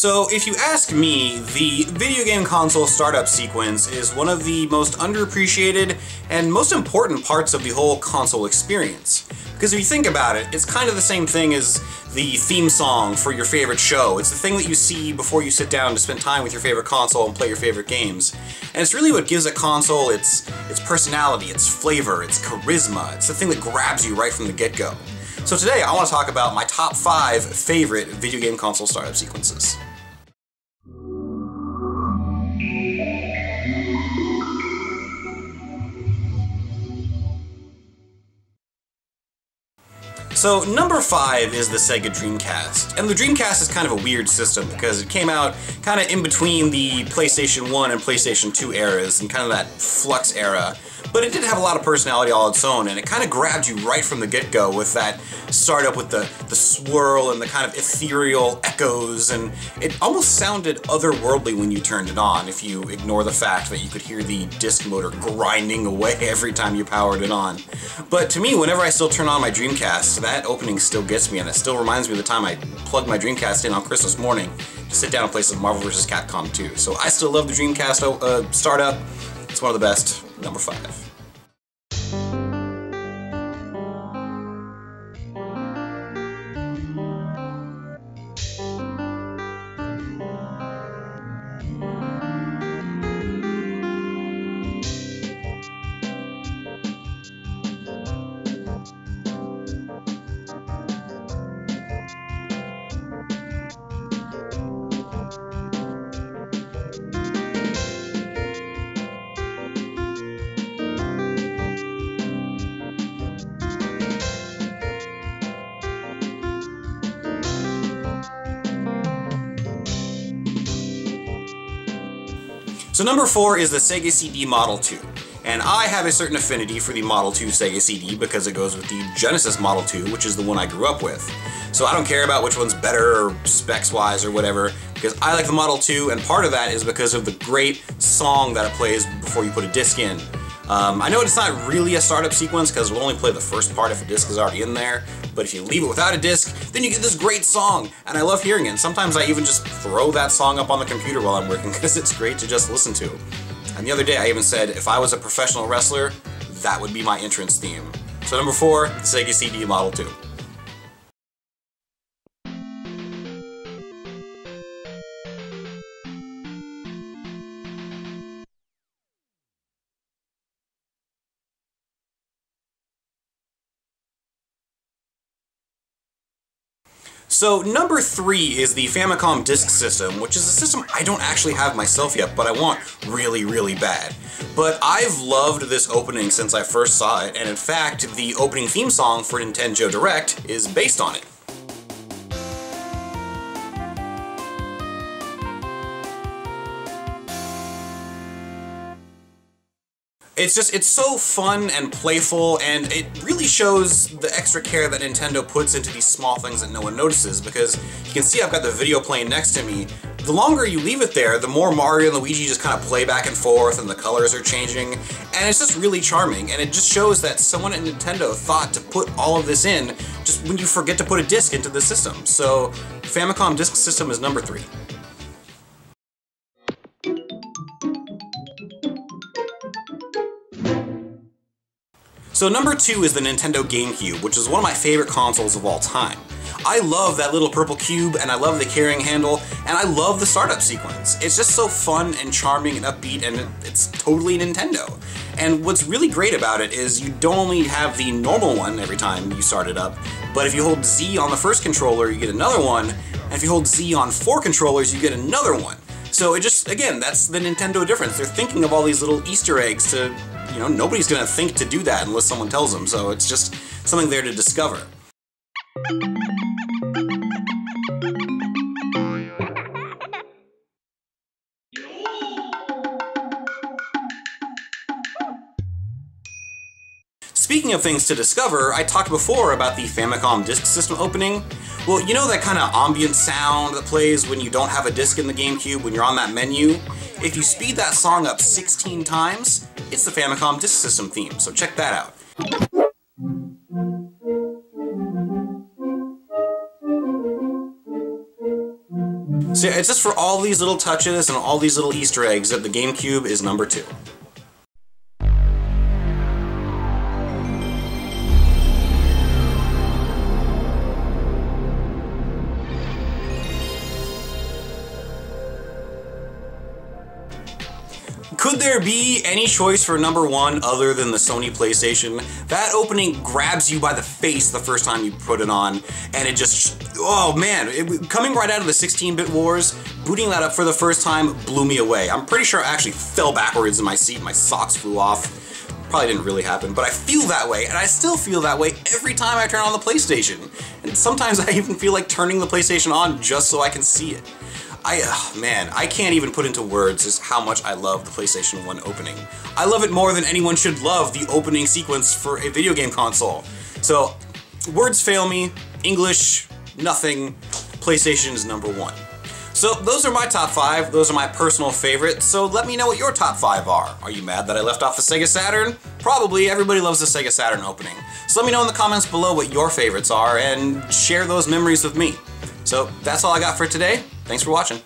So if you ask me, the video game console startup sequence is one of the most underappreciated and most important parts of the whole console experience. Because if you think about it, it's kind of the same thing as the theme song for your favorite show. It's the thing that you see before you sit down to spend time with your favorite console and play your favorite games. And it's really what gives a console its personality, its flavor, its charisma. It's the thing that grabs you right from the get-go. So today I want to talk about my top 5 favorite video game console startup sequences. So number 5 is the Sega Dreamcast, and the Dreamcast is kind of a weird system because it came out kind of in between the PlayStation 1 and PlayStation 2 eras and kind of that flux era, but it did have a lot of personality all its own, and it kind of grabbed you right from the get-go with that startup with the swirl and the kind of ethereal echoes, and it almost sounded otherworldly when you turned it on if you ignore the fact that you could hear the disc motor grinding away every time you powered it on. But to me, whenever I still turn on my Dreamcast, that opening still gets me, and it still reminds me of the time I plugged my Dreamcast in on Christmas morning to sit down and play some Marvel vs. Capcom 2. So I still love the Dreamcast startup. It's one of the best. Number 5. So number 4 is the Sega CD Model 2, and I have a certain affinity for the Model 2 Sega CD because it goes with the Genesis Model 2, which is the one I grew up with. So I don't care about which one's better or specs-wise or whatever, because I like the Model 2, and part of that is because of the great song that it plays before you put a disc in. I know it's not really a startup sequence because we'll only play the first part if a disc is already in there, but if you leave it without a disc, then you get this great song, and I love hearing it. And sometimes I even just throw that song up on the computer while I'm working because it's great to just listen to. And the other day I even said if I was a professional wrestler, that would be my entrance theme. So number 4, the Sega CD Model 2. So number 3 is the Famicom Disk System, which is a system I don't actually have myself yet, but I want really, really bad. But I've loved this opening since I first saw it, and in fact, the opening theme song for Nintendo Direct is based on it. It's so fun and playful, and it really shows the extra care that Nintendo puts into these small things that no one notices, because you can see I've got the video playing next to me. The longer you leave it there, the more Mario and Luigi just kind of play back and forth, and the colors are changing, and it's just really charming, and it just shows that someone at Nintendo thought to put all of this in just when you forget to put a disc into the system. So Famicom Disk System is number 3. So number 2 is the Nintendo GameCube, which is one of my favorite consoles of all time. I love that little purple cube, and I love the carrying handle, and I love the startup sequence. It's just so fun and charming and upbeat, and it's totally Nintendo. And what's really great about it is you don't only have the normal one every time you start it up, but if you hold Z on the first controller, you get another one, and if you hold Z on 4 controllers, you get another one. So it just, again, that's the Nintendo difference. They're thinking of all these little Easter eggs to, you know, nobody's gonna think to do that unless someone tells them, so it's just something there to discover. Speaking of things to discover, I talked before about the Famicom Disk System opening. Well, you know that kind of ambient sound that plays when you don't have a disc in the GameCube when you're on that menu? If you speed that song up 16 times, it's the Famicom Disk System theme, so check that out. So yeah, it's just for all these little touches and all these little Easter eggs that the GameCube is number 2. Could there be any choice for number 1 other than the Sony PlayStation? That opening grabs you by the face the first time you put it on, and it just, oh man, coming right out of the 16-bit wars, booting that up for the first time blew me away. I'm pretty sure I actually fell backwards in my seat, my socks flew off. Probably didn't really happen, but I feel that way, and I still feel that way every time I turn on the PlayStation. And sometimes I even feel like turning the PlayStation on just so I can see it. Man, I can't even put into words just how much I love the PlayStation 1 opening. I love it more than anyone should love the opening sequence for a video game console. So, words fail me, English, nothing, PlayStation is number 1. So those are my top 5, those are my personal favorites, so let me know what your top 5 are. Are you mad that I left off the Sega Saturn? Probably, everybody loves the Sega Saturn opening. So let me know in the comments below what your favorites are and share those memories with me. So that's all I got for today. Thanks for watching.